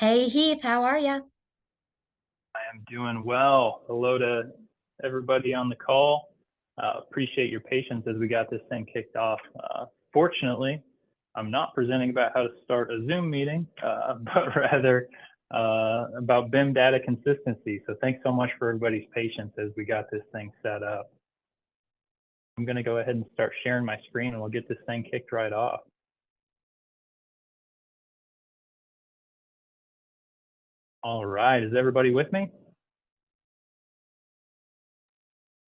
Hey Heath, how are you? I am doing well. Hello to everybody on the call. Appreciate your patience as we got this thing kicked off. Fortunately, I'm not presenting about how to start a Zoom meeting, but rather about BIM data consistency. So thanks so much for everybody's patience as we got this thing set up. I'm going to go ahead and start sharing my screen and we'll get this thing kicked right off. All right, is everybody with me?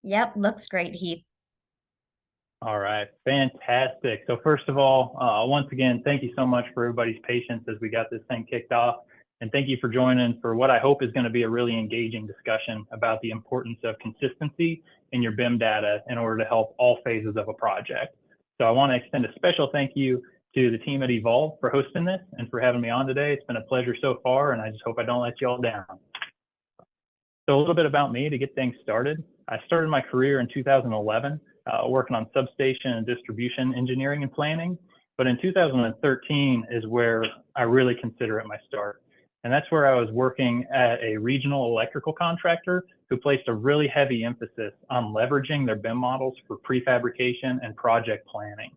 Yep, looks great, Heath. All right, fantastic. So first of all, once again, thank you so much for everybody's patience as we got this thing kicked off. And thank you for joining for what I hope is going to be a really engaging discussion about the importance of consistency in your BIM data in order to help all phases of a project. So I want to extend a special thank you to the team at Evolve for hosting this and for having me on today. It's been a pleasure so far, and I just hope I don't let you all down. So a little bit about me to get things started. I started my career in 2011, working on substation and distribution engineering and planning. But in 2013 is where I really consider it my start. And that's where I was working at a regional electrical contractor who placed a really heavy emphasis on leveraging their BIM models for prefabrication and project planning.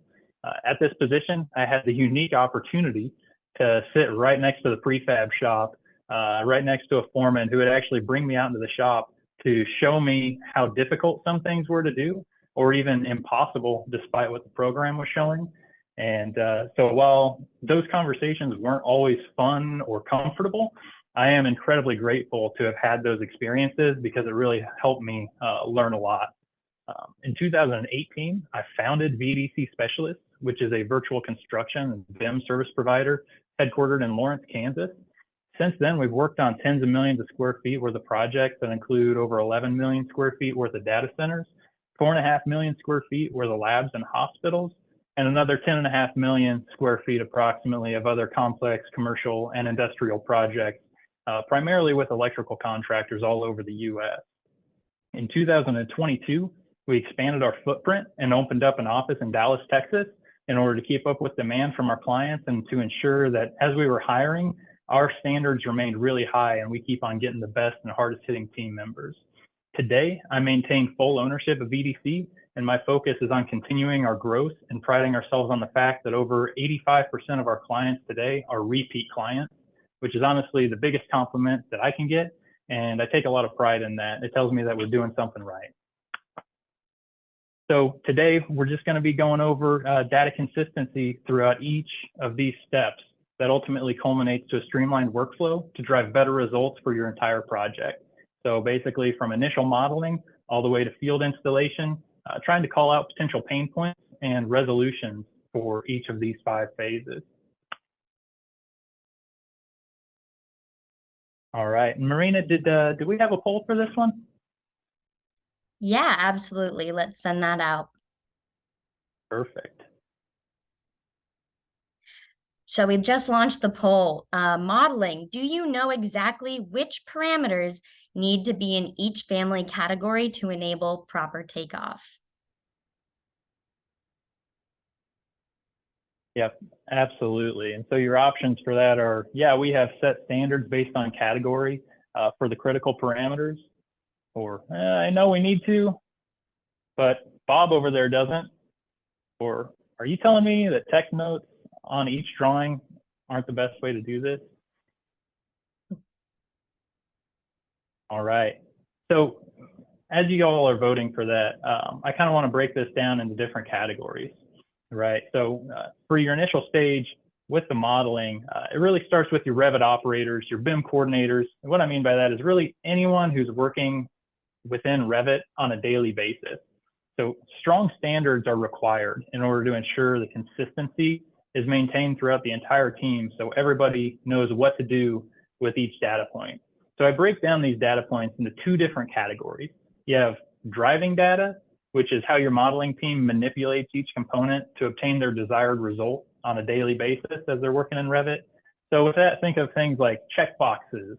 At this position, I had the unique opportunity to sit right next to the prefab shop, right next to a foreman who would actually bring me out into the shop to show me how difficult some things were to do, or even impossible despite what the program was showing. And so while those conversations weren't always fun or comfortable, I am incredibly grateful to have had those experiences because it really helped me learn a lot. In 2018, I founded VDC Specialists, which is a virtual construction and BIM service provider headquartered in Lawrence, Kansas. Since then, we've worked on tens of millions of square feet worth of projects that include over 11 million square feet worth of data centers, 4.5 million square feet worth of labs and hospitals, and another 10.5 million square feet approximately of other complex commercial and industrial projects, primarily with electrical contractors all over the US. In 2022, we expanded our footprint and opened up an office in Dallas, Texas, in order to keep up with demand from our clients and to ensure that as we were hiring, our standards remained really high and we keep on getting the best and hardest hitting team members. Today, I maintain full ownership of VDC and my focus is on continuing our growth and priding ourselves on the fact that over 85% of our clients today are repeat clients, which is honestly the biggest compliment that I can get. And I take a lot of pride in that. It tells me that we're doing something right. So today, we're just going to be going over data consistency throughout each of these steps that ultimately culminates to a streamlined workflow to drive better results for your entire project. So basically from initial modeling all the way to field installation, trying to call out potential pain points and resolutions for each of these 5 phases. All right, Marina, did we have a poll for this one? Yeah, absolutely. Let's send that out. Perfect. So we just launched the poll. Modeling, do you know exactly which parameters need to be in each family category to enable proper takeoff? Yep, absolutely. And so your options for that are, yeah, we have set standards based on category for the critical parameters, or I know we need to, but Bob over there doesn't. Or are you telling me that text notes on each drawing aren't the best way to do this? All right. So as you all are voting for that, I kind of want to break this down into different categories, right? So for your initial stage with the modeling, it really starts with your Revit operators, your BIM coordinators. And what I mean by that is really anyone who's working within Revit on a daily basis. So strong standards are required in order to ensure the consistency is maintained throughout the entire team so everybody knows what to do with each data point. So I break down these data points into 2 different categories. You have driving data, which is how your modeling team manipulates each component to obtain their desired result on a daily basis as they're working in Revit. So with that, think of things like checkboxes,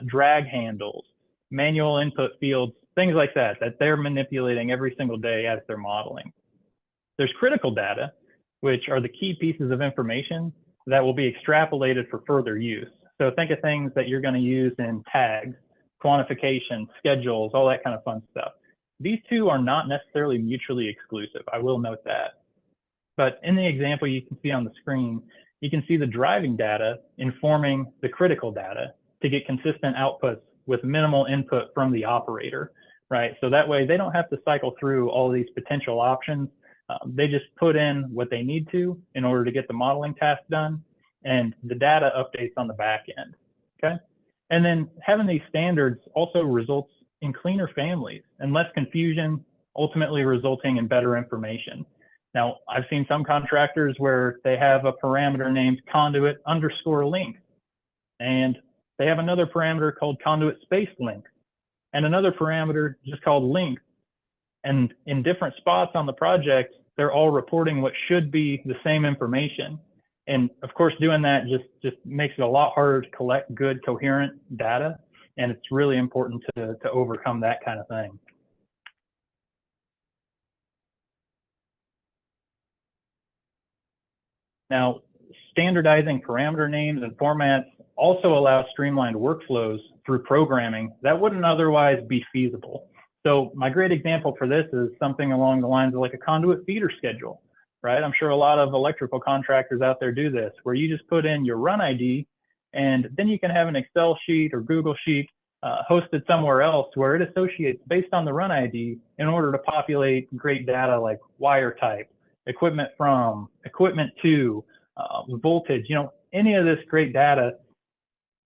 drag handles, manual input fields, things like that they're manipulating every single day as they're modeling. There's critical data, which are the key pieces of information that will be extrapolated for further use. So think of things that you're going to use in tags, quantification, schedules, all that kind of fun stuff. These two are not necessarily mutually exclusive. I will note that. But in the example you can see on the screen, you can see the driving data informing the critical data to get consistent outputs with minimal input from the operator, right? So that way they don't have to cycle through all these potential options. They just put in what they need to in order to get the modeling task done, and the data updates on the back end, okay? And then having these standards also results in cleaner families and less confusion, ultimately resulting in better information. Now, I've seen some contractors where they have a parameter named conduit underscore length, and they have another parameter called conduit space length, and another parameter just called length. And in different spots on the project, they're all reporting what should be the same information. And of course, doing that just makes it a lot harder to collect good, coherent data. And it's really important to overcome that kind of thing. Now, standardizing parameter names and formats also allows streamlined workflows through programming that wouldn't otherwise be feasible. So my great example for this is something along the lines of like a conduit feeder schedule, right? I'm sure a lot of electrical contractors out there do this, where you just put in your run ID, and then you can have an Excel sheet or Google sheet hosted somewhere else where it associates based on the run ID in order to populate great data like wire type, equipment from, equipment to, voltage, any of this great data.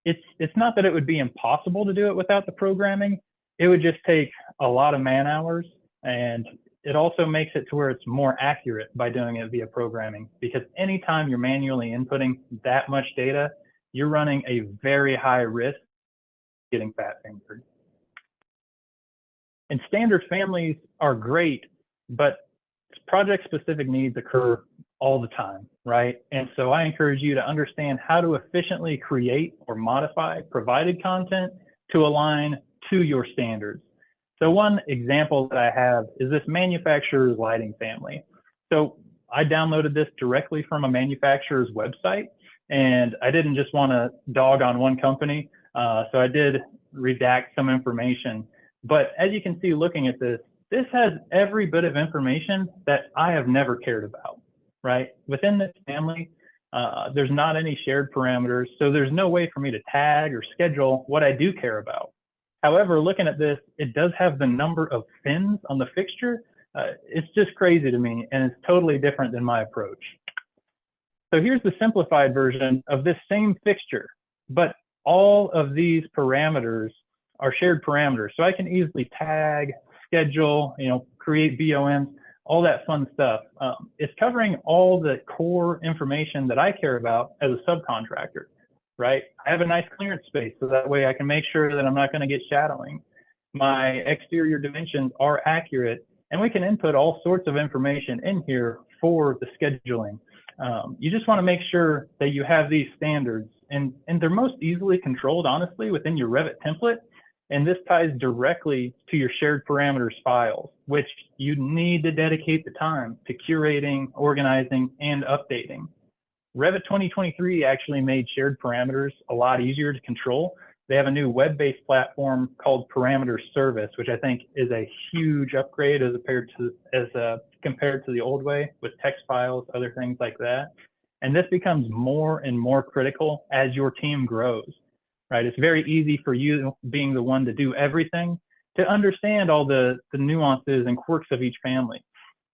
It's not that it would be impossible to do it without the programming. It would just take a lot of man hours, and it also makes it to where it's more accurate by doing it via programming, because anytime you're manually inputting that much data, you're running a very high risk of getting fat fingered. And standard families are great, but project specific needs occur all the time, right? And so I encourage you to understand how to efficiently create or modify provided content to align to your standards. So one example that I have is this manufacturer's lighting family. So I downloaded this directly from a manufacturer's website, and I didn't just want to dog on one company. So I did redact some information. But as you can see, looking at this, this has every bit of information that I have never cared about, right? Within this family, there's not any shared parameters, so there's no way for me to tag or schedule what I do care about. However, looking at this, it does have the number of fins on the fixture. It's just crazy to me, and it's totally different than my approach. So here's the simplified version of this same fixture, but all of these parameters are shared parameters. So I can easily tag, schedule, create BOMs, all that fun stuff. It's covering all the core information that I care about as a subcontractor, right? I have a nice clearance space, so that way I can make sure that I'm not going to get shadowing. My exterior dimensions are accurate, and we can input all sorts of information in here for the scheduling. You just want to make sure that you have these standards, and they're most easily controlled, honestly, within your Revit template. And this ties directly to your shared parameters files, which you need to dedicate the time to curating, organizing, and updating. Revit 2023 actually made shared parameters a lot easier to control. They have a new web-based platform called Parameter Service, which I think is a huge upgrade as compared to the old way with text files, other things like that. And this becomes more and more critical as your team grows. Right, it's very easy for you, being the one to do everything, to understand all the nuances and quirks of each family.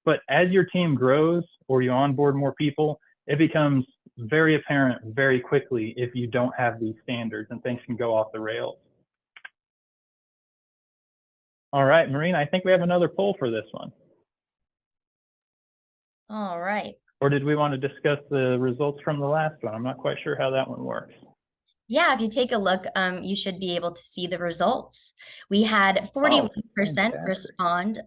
But as your team grows or you onboard more people, it becomes very apparent very quickly if you don't have these standards, and things can go off the rails. All right, Maureen, I think we have another poll for this one. All right. Or did we want to discuss the results from the last one? I'm not quite sure how that one works. Yeah, if you take a look, you should be able to see the results. We had 41% respond,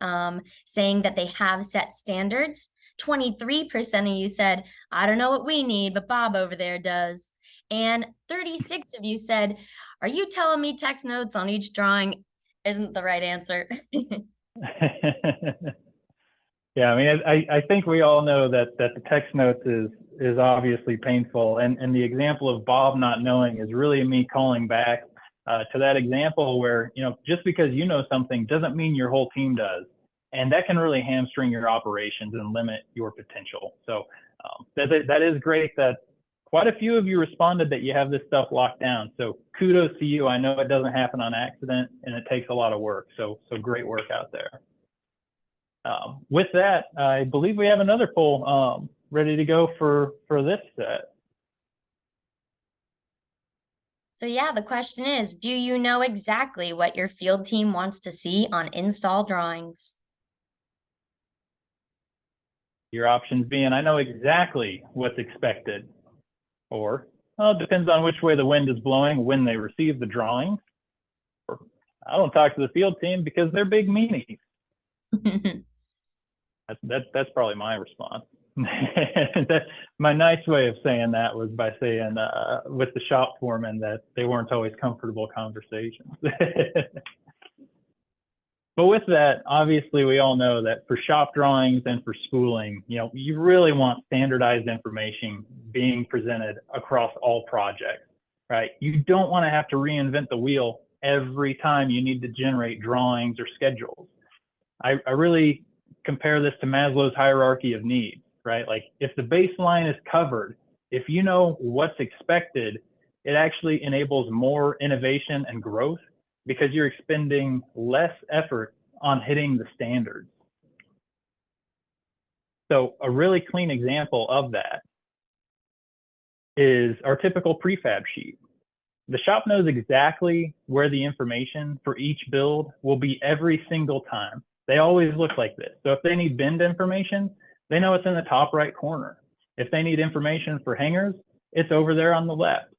saying that they have set standards. 23% of you said, I don't know what we need, but Bob over there does. And 36 of you said, are you telling me text notes on each drawing isn't the right answer? Yeah, I mean, I think we all know that the text notes is is obviously painful. And the example of Bob not knowing is really me calling back to that example where, just because you know something doesn't mean your whole team does. And that can really hamstring your operations and limit your potential. So that is great that quite a few of you responded that you have this stuff locked down. So kudos to you. I know it doesn't happen on accident and it takes a lot of work. So great work out there. With that, I believe we have another poll ready to go for this set. So yeah, the question is, do you know exactly what your field team wants to see on install drawings? Your options being, I know exactly what's expected, or, well, it depends on which way the wind is blowing when they receive the drawing, or I don't talk to the field team because they're big meanies. That's probably my response. My nice way of saying that was by saying with the shop foreman that they weren't always comfortable conversations. But with that, obviously, we all know that for shop drawings and for spooling, you really want standardized information being presented across all projects, right? You don't want to have to reinvent the wheel every time you need to generate drawings or schedules. I really compare this to Maslow's hierarchy of needs, right? Like if the baseline is covered, if you know what's expected, it actually enables more innovation and growth because you're expending less effort on hitting the standards. So a really clean example of that is our typical prefab sheet. The shop knows exactly where the information for each build will be every single time. They always look like this. So if they need bend information, they know it's in the top right corner. If they need information for hangers, it's over there on the left.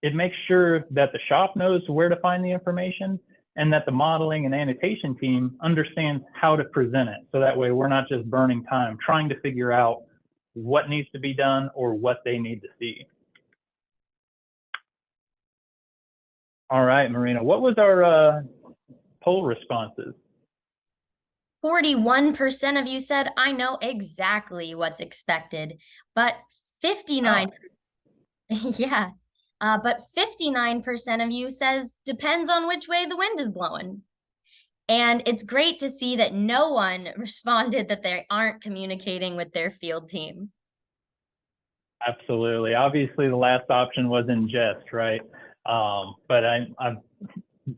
It makes sure that the shop knows where to find the information and that the modeling and annotation team understands how to present it. So that way we're not just burning time trying to figure out what needs to be done or what they need to see. All right, Marina, what was our poll responses? 41% of you said, I know exactly what's expected, but 59, yeah, but 59% of you says depends on which way the wind is blowing. And it's great to see that no one responded that they aren't communicating with their field team. Absolutely. Obviously, the last option was in jest, right? But I'm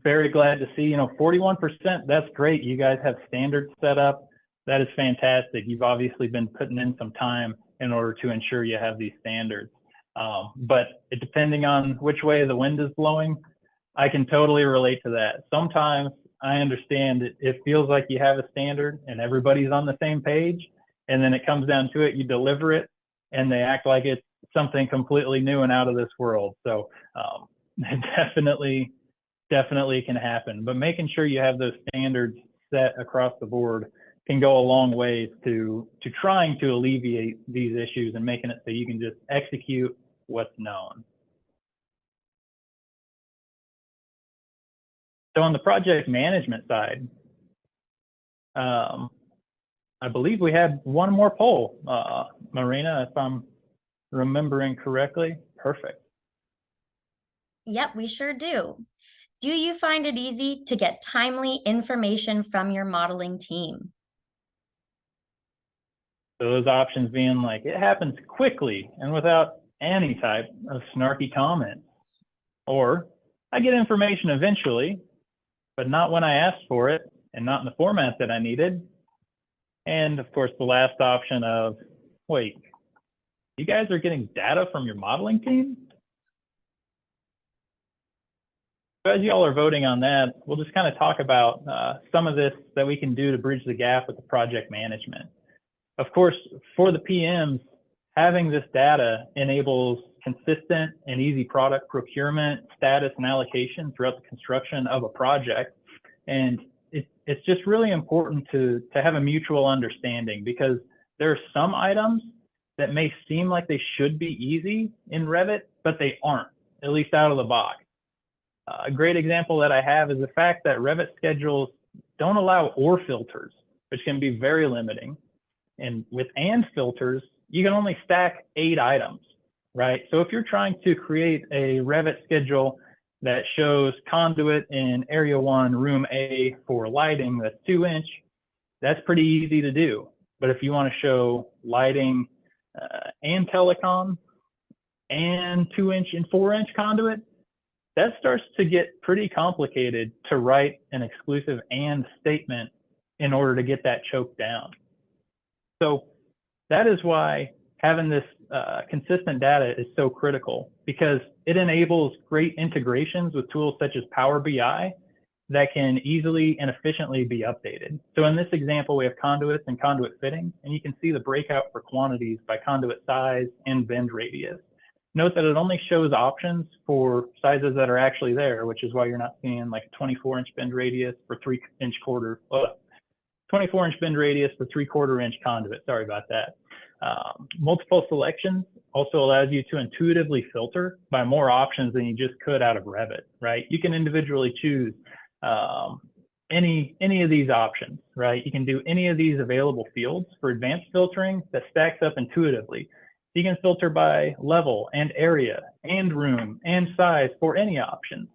very glad to see, 41%, that's great. You guys have standards set up. That is fantastic. You've obviously been putting in some time in order to ensure you have these standards. But depending on which way the wind is blowing, I can totally relate to that. Sometimes I understand it feels like you have a standard and everybody's on the same page, and then it comes down to it, you deliver it, and they act like it's something completely new and out of this world. So definitely can happen, but making sure you have those standards set across the board can go a long way to trying to alleviate these issues and making it so you can just execute what's known. So on the project management side, I believe we had one more poll, Marina, if I'm remembering correctly. Perfect. Yep, we sure do. Do you find it easy to get timely information from your modeling team? So those options being like, it happens quickly and without any type of snarky comments. Or, I get information eventually, but not when I asked for it and not in the format that I needed. And of course, the last option of, wait, you guys are getting data from your modeling team? So as you all are voting on that, we'll just kind of talk about some of this that we can do to bridge the gap with the project management. Of course, for the PMs, having this data enables consistent and easy product procurement, status, and allocation throughout the construction of a project. And it's just really important to have a mutual understanding, because there are some items that may seem like they should be easy in Revit, but they aren't, at least out of the box. A great example that I have is the fact that Revit schedules don't allow OR filters, which can be very limiting. And with AND filters, you can only stack 8 items, right? So if you're trying to create a Revit schedule that shows conduit in area 1, room A for lighting that's 2-inch, that's pretty easy to do. But if you want to show lighting and telecom and 2-inch and 4-inch conduit, that starts to get pretty complicated to write an exclusive and statement in order to get that choked down. So that is why having this consistent data is so critical, because it enables great integrations with tools such as Power BI that can easily and efficiently be updated. So in this example, we have conduits and conduit fittings, and you can see the breakout for quantities by conduit size and bend radius. Note that it only shows options for sizes that are actually there, which is why you're not seeing like a 24-inch bend radius for 3-inch quarter, 24-inch bend radius for 3/4-inch conduit. Sorry about that. Multiple selections also allows you to intuitively filter by more options than you just could out of Revit, right? You can individually choose any of these options, right? You can do any of these available fields for advanced filtering that stacks up intuitively. You can filter by level and area and room and size for any option.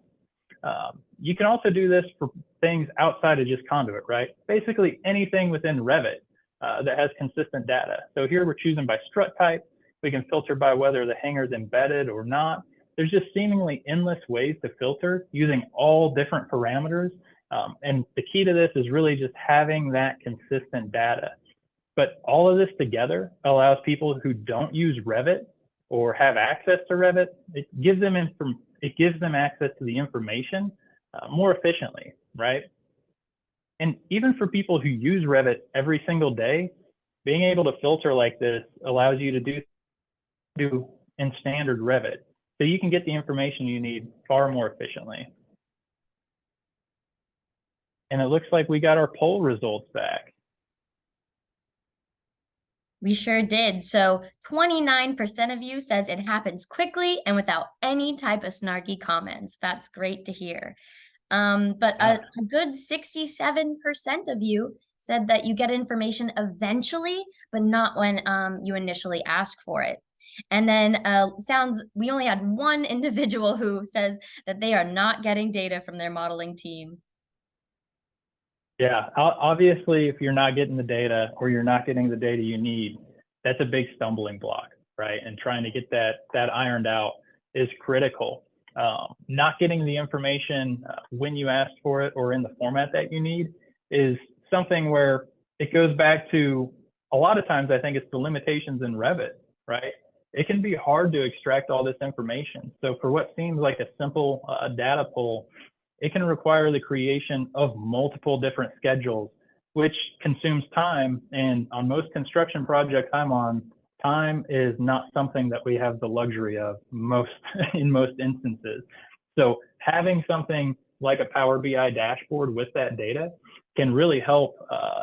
You can also do this for things outside of just conduit, right? Basically anything within Revit that has consistent data. So here we're choosing by strut type. We can filter by whether the hanger is embedded or not. There's just seemingly endless ways to filter using all different parameters. And the key to this is really just having that consistent data. But all of this together allows people who don't use Revit or have access to Revit, it gives them access to the information more efficiently, right? And even for people who use Revit every single day, being able to filter like this allows you to do in standard Revit. So you can get the information you need far more efficiently. And it looks like we got our poll results back. We sure did. So 29% of you says it happens quickly and without any type of snarky comments. That's great to hear. But a good 67% of you said that you get information eventually, but not when you initially ask for it. And then we only had one individual who says that they are not getting data from their modeling team. Yeah, obviously, if you're not getting the data or you're not getting the data you need, that's a big stumbling block, right? And trying to get that ironed out is critical. Not getting the information when you asked for it or in the format that you need is something where it goes back to, a lot of times I think it's the limitations in Revit, right? It can be hard to extract all this information. So for what seems like a simple data pull, it can require the creation of multiple different schedules, which consumes time. And on most construction projects I'm on, time is not something that we have the luxury of in most instances. So having something like a Power BI dashboard with that data can really help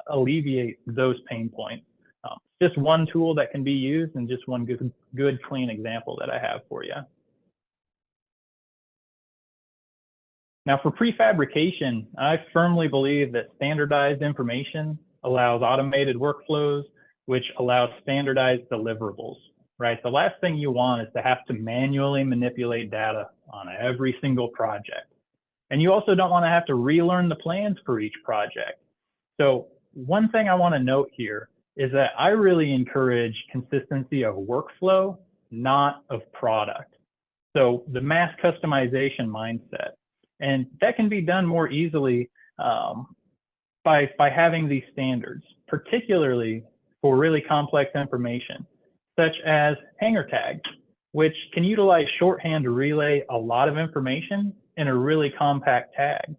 alleviate those pain points. Just one tool that can be used and just one good clean example that I have for you. Now for prefabrication, I firmly believe that standardized information allows automated workflows, which allows standardized deliverables, right? The last thing you want is to have to manually manipulate data on every single project. And you also don't want to have to relearn the plans for each project. So one thing I want to note here is that I really encourage consistency of workflow, not of product. So the mass customization mindset. And that can be done more easily by having these standards, particularly for really complex information, such as hanger tags, which can utilize shorthand to relay a lot of information in a really compact tag.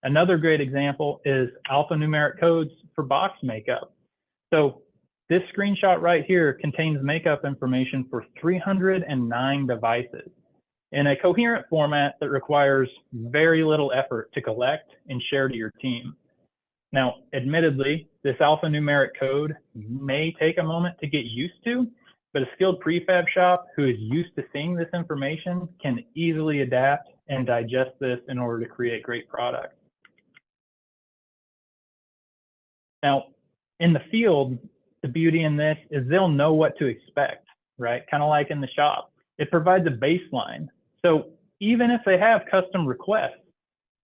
Another great example is alphanumeric codes for box makeup. So this screenshot right here contains makeup information for 309 devices in a coherent format that requires very little effort to collect and share to your team. Now, admittedly, this alphanumeric code may take a moment to get used to, but a skilled prefab shop who is used to seeing this information can easily adapt and digest this in order to create great products. Now, in the field, the beauty in this is they'll know what to expect, right? Kind of like in the shop. It provides a baseline. So even if they have custom requests,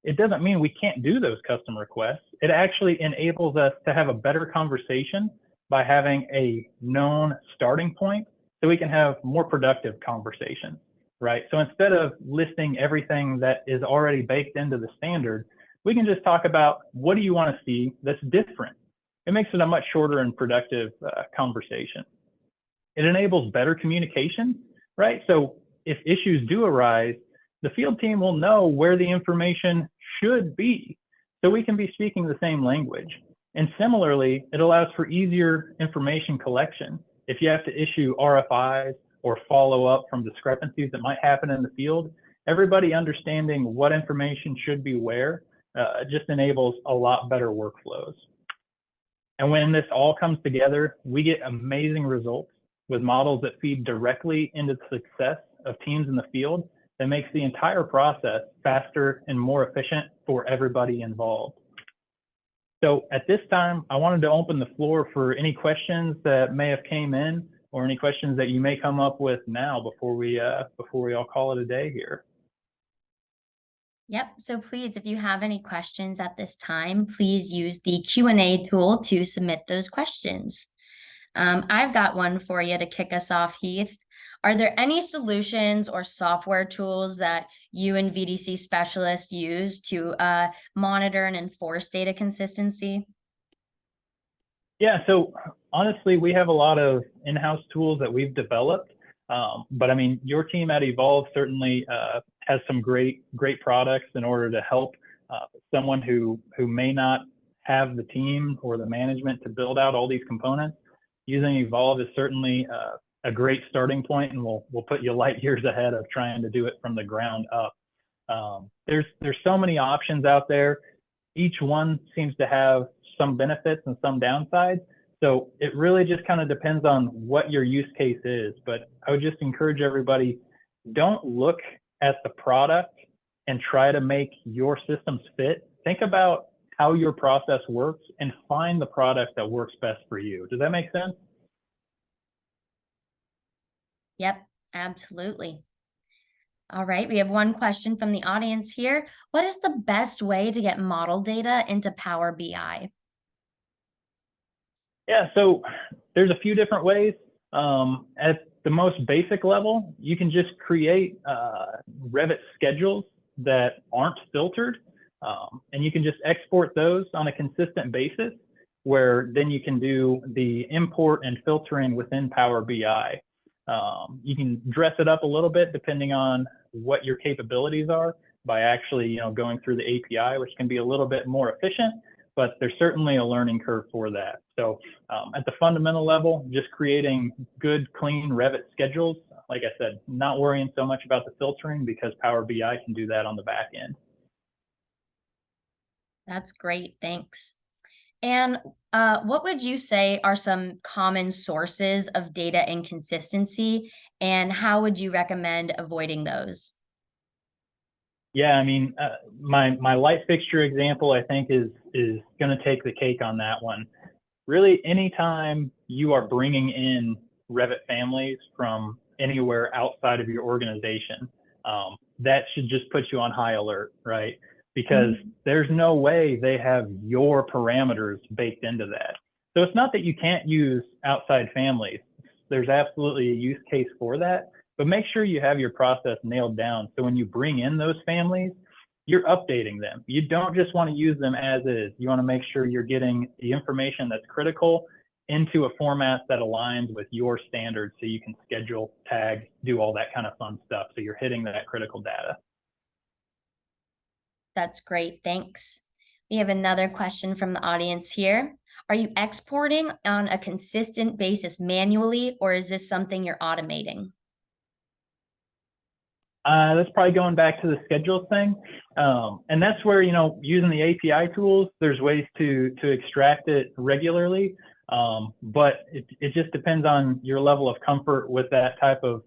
it doesn't mean we can't do those custom requests. It actually enables us to have a better conversation by having a known starting point so we can have more productive conversations, right? So instead of listing everything that is already baked into the standard, we can just talk about what do you want to see that's different. It makes it a much shorter and productive conversation. It enables better communication, right? So if issues do arise, the field team will know where the information should be, so we can be speaking the same language. And similarly, it allows for easier information collection. If you have to issue RFIs or follow up from discrepancies that might happen in the field, everybody understanding what information should be where just enables a lot better workflows. And when this all comes together, we get amazing results with models that feed directly into the success of teams in the field that makes the entire process faster and more efficient for everybody involved. So at this time, I wanted to open the floor for any questions that may have came in or any questions that you may come up with now before we all call it a day here. Yep. So please, if you have any questions at this time, please use the Q&A tool to submit those questions. I've got one for you to kick us off, Heath. Are there any solutions or software tools that you and VDC Specialists use to monitor and enforce data consistency? Yeah, so honestly, we have a lot of in-house tools that we've developed. But I mean, your team at Evolve certainly has some great products in order to help someone who may not have the team or the management to build out all these components. Using Evolve is certainly a great starting point, and we'll put you light years ahead of trying to do it from the ground up. There's so many options out there. Each one seems to have some benefits and some downsides. So it really just kind of depends on what your use case is. But I would just encourage everybody, don't look at the product and try to make your systems fit. Think about how your process works and find the product that works best for you. Does that make sense? Yep, absolutely. All right, we have one question from the audience here. What is the best way to get model data into Power BI? Yeah, so there's a few different ways. At the most basic level, you can just create Revit schedules that aren't filtered, and you can just export those on a consistent basis, where then you can do the import and filtering within Power BI. You can dress it up a little bit depending on what your capabilities are by actually going through the API, which can be a little bit more efficient, but there's certainly a learning curve for that. So at the fundamental level, just creating good, clean Revit schedules. Like I said, not worrying so much about the filtering because Power BI can do that on the back end. That's great, thanks. And what would you say are some common sources of data inconsistency, and how would you recommend avoiding those? Yeah, I mean, my light fixture example, I think, is going to take the cake on that one. Really, anytime you are bringing in Revit families from anywhere outside of your organization, that should just put you on high alert, right? Because there's no way they have your parameters baked into that. So it's not that you can't use outside families. There's absolutely a use case for that, but make sure you have your process nailed down. So when you bring in those families, you're updating them. You don't just want to use them as is. You want to make sure you're getting the information that's critical into a format that aligns with your standards so you can schedule, tag, do all that kind of fun stuff. So you're hitting that critical data. That's great, thanks. We have another question from the audience here. Are you exporting on a consistent basis manually, or is this something you're automating? That's probably going back to the schedule thing. And that's where, using the API tools, there's ways to extract it regularly. But it just depends on your level of comfort with that type of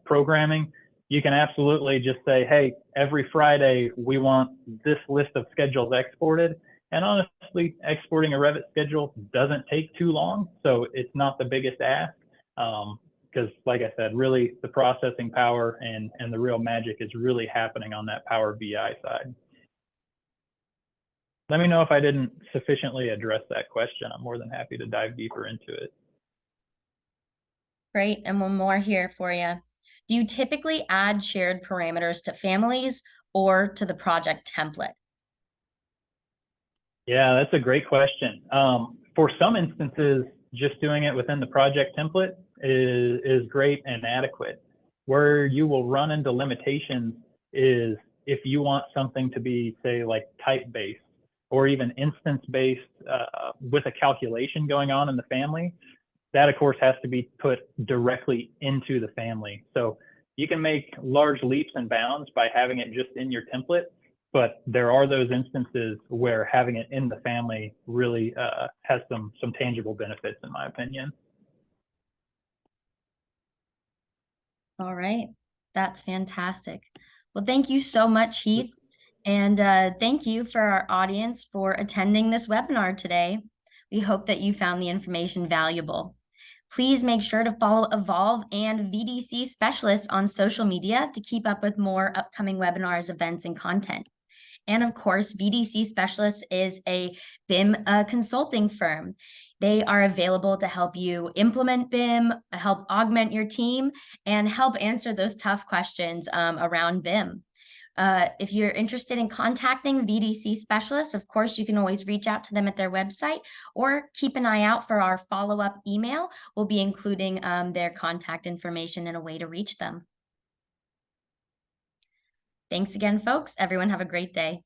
programming. You can absolutely just say, hey, every Friday, we want this list of schedules exported. And honestly, exporting a Revit schedule doesn't take too long, so it's not the biggest ask. Because like I said, really the processing power and the real magic is really happening on that Power BI side. Let me know if I didn't sufficiently address that question. I'm more than happy to dive deeper into it. Great, and one more here for you. Do you typically add shared parameters to families or to the project template? Yeah, that's a great question. For some instances, just doing it within the project template is great and adequate. Where you will run into limitations is if you want something to be, say, like type-based or even instance-based with a calculation going on in the family. That, of course, has to be put directly into the family. So you can make large leaps and bounds by having it just in your template, but there are those instances where having it in the family really has some tangible benefits, in my opinion. All right, that's fantastic. Well, thank you so much, Heath. And thank you for our audience for attending this webinar today. We hope that you found the information valuable. Please make sure to follow Evolve and VDC Specialists on social media to keep up with more upcoming webinars, events, and content. And of course, VDC Specialists is a BIM consulting firm. They are available to help you implement BIM, help augment your team, and help answer those tough questions around BIM. If you're interested in contacting VDC Specialists, of course, you can always reach out to them at their website or keep an eye out for our follow-up email. We'll be including their contact information and a way to reach them. Thanks again, folks. Everyone have a great day.